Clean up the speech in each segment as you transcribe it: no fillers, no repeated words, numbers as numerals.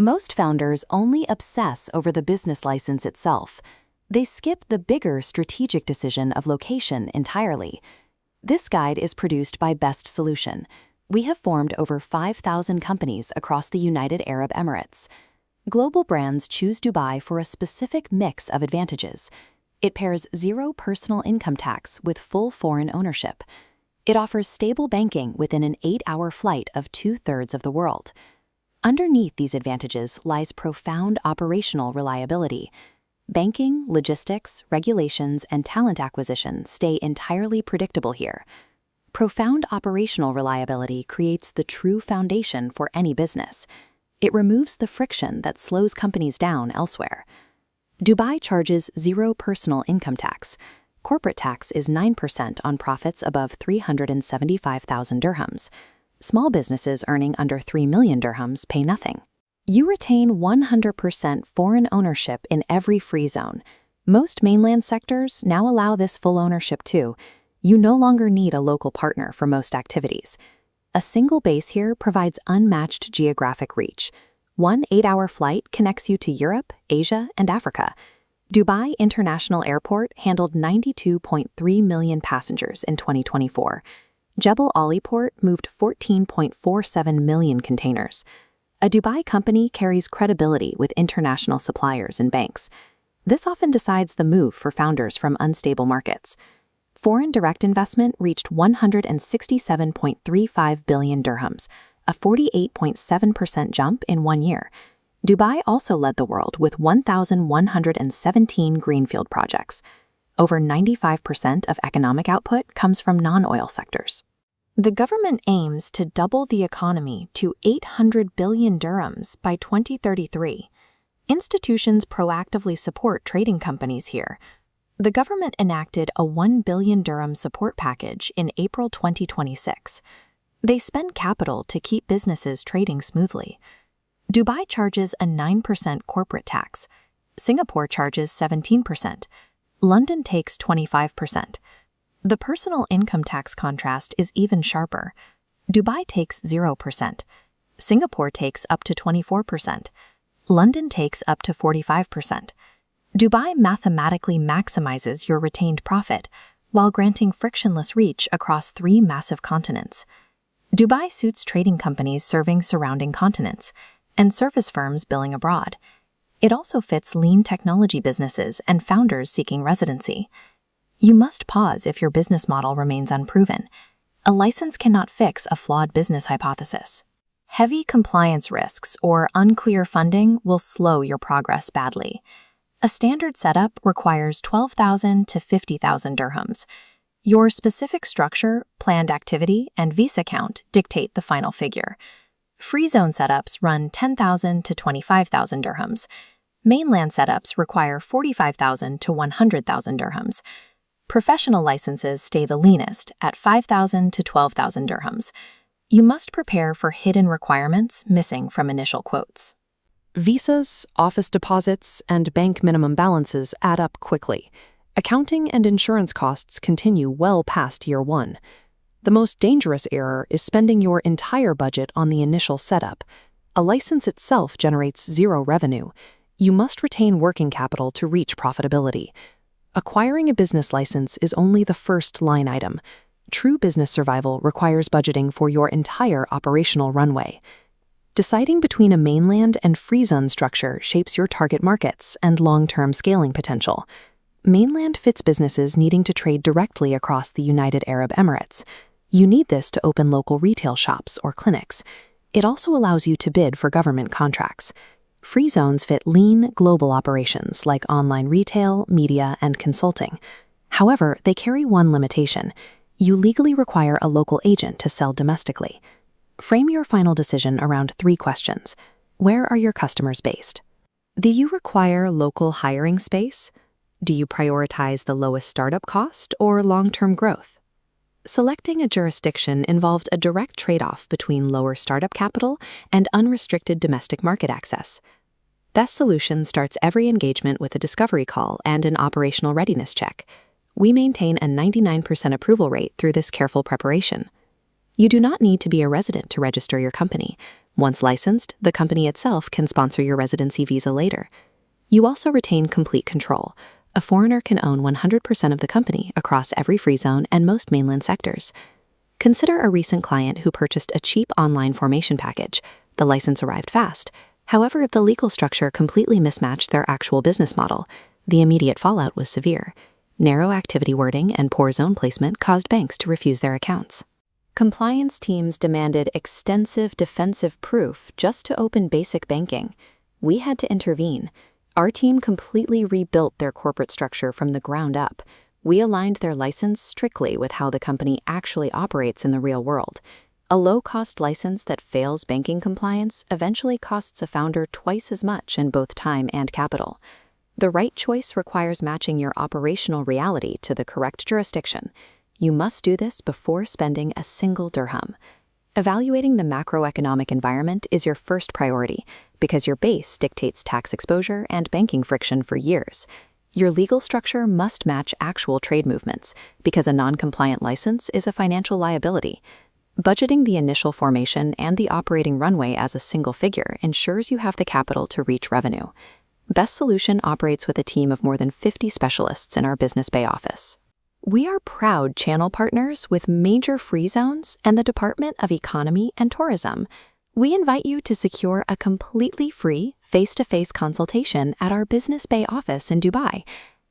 Most founders only obsess over the business license itself. They skip the bigger strategic decision of location entirely. This guide is produced by Best Solution. We have formed over 5,000 companies across the United Arab Emirates. Global brands choose Dubai for a specific mix of advantages. It pairs zero personal income tax with full foreign ownership. It offers stable banking within an 8-hour flight of 2/3 of the world. Underneath these advantages lies profound operational reliability. Banking, logistics, regulations, and talent acquisition stay entirely predictable here. Profound operational reliability creates the true foundation for any business. It removes the friction that slows companies down elsewhere. Dubai charges zero personal income tax. Corporate tax is 9% on profits above 375,000 dirhams. Small businesses earning under 3 million dirhams pay nothing. You retain 100% foreign ownership in every free zone. Most mainland sectors now allow this full ownership too. You no longer need a local partner for most activities. A single base here provides unmatched geographic reach. One 8-hour flight connects you to Europe, Asia, and Africa. Dubai International Airport handled 92.3 million passengers in 2024. Jebel Ali Port moved 14.47 million containers. A Dubai company carries credibility with international suppliers and banks. This often decides the move for founders from unstable markets. Foreign direct investment reached 167.35 billion dirhams, a 48.7% jump in 1 year. Dubai also led the world with 1,117 greenfield projects. Over 95% of economic output comes from non-oil sectors. The government aims to double the economy to 800 billion dirhams by 2033. Institutions proactively support trading companies here. The government enacted a 1 billion dirham support package in April 2026. They spend capital to keep businesses trading smoothly. Dubai charges a 9% corporate tax. Singapore charges 17%. London takes 25%. The personal income tax contrast is even sharper. Dubai takes 0%. Singapore takes up to 24%. London takes up to 45%. Dubai mathematically maximizes your retained profit while granting frictionless reach across 3 massive continents. Dubai suits trading companies serving surrounding continents and service firms billing abroad. It also fits lean technology businesses and founders seeking residency. You must pause if your business model remains unproven. A license cannot fix a flawed business hypothesis. Heavy compliance risks or unclear funding will slow your progress badly. A standard setup requires 12,000 to 50,000 dirhams. Your specific structure, planned activity, and visa count dictate the final figure. Free zone setups run 10,000 to 25,000 dirhams. Mainland setups require 45,000 to 100,000 dirhams. Professional licenses stay the leanest at 5,000 to 12,000 dirhams. You must prepare for hidden requirements missing from initial quotes. Visas, office deposits, and bank minimum balances add up quickly. Accounting and insurance costs continue well past year 1. The most dangerous error is spending your entire budget on the initial setup. A license itself generates zero revenue. You must retain working capital to reach profitability. Acquiring a business license is only the first line item. True business survival requires budgeting for your entire operational runway. Deciding between a mainland and free zone structure shapes your target markets and long-term scaling potential. Mainland fits businesses needing to trade directly across the United Arab Emirates. You need this to open local retail shops or clinics. It also allows you to bid for government contracts. Free zones fit lean, global operations like online retail, media, and consulting. However, they carry one limitation. You legally require a local agent to sell domestically. Frame your final decision around 3 questions. Where are your customers based? Do you require local hiring space? Do you prioritize the lowest startup cost or long-term growth? Selecting a jurisdiction involved a direct trade-off between lower startup capital and unrestricted domestic market access. Best Solution starts every engagement with a discovery call and an operational readiness check. We maintain a 99% approval rate through this careful preparation. You do not need to be a resident to register your company. Once licensed, the company itself can sponsor your residency visa later. You also retain complete control. A foreigner can own 100% of the company across every free zone and most mainland sectors. Consider a recent client who purchased a cheap online formation package. The license arrived fast. However, if the legal structure completely mismatched their actual business model, the immediate fallout was severe. Narrow activity wording and poor zone placement caused banks to refuse their accounts. Compliance teams demanded extensive defensive proof just to open basic banking. We had to intervene. Our team completely rebuilt their corporate structure from the ground up. We aligned their license strictly with how the company actually operates in the real world. A low-cost license that fails banking compliance eventually costs a founder twice as much in both time and capital. The right choice requires matching your operational reality to the correct jurisdiction. You must do this before spending a single dirham. Evaluating the macroeconomic environment is your first priority because your base dictates tax exposure and banking friction for years. Your legal structure must match actual trade movements because a non-compliant license is a financial liability. Budgeting the initial formation and the operating runway as a single figure ensures you have the capital to reach revenue. Best Solution operates with a team of more than 50 specialists in our Business Bay office. We are proud channel partners with major free zones and the Department of Economy and Tourism. We invite you to secure a completely free face-to-face consultation at our Business Bay office in Dubai.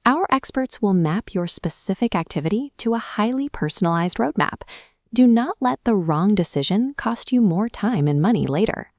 Our experts will map your specific activity to a highly personalized roadmap. Do not let the wrong decision cost you more time and money later.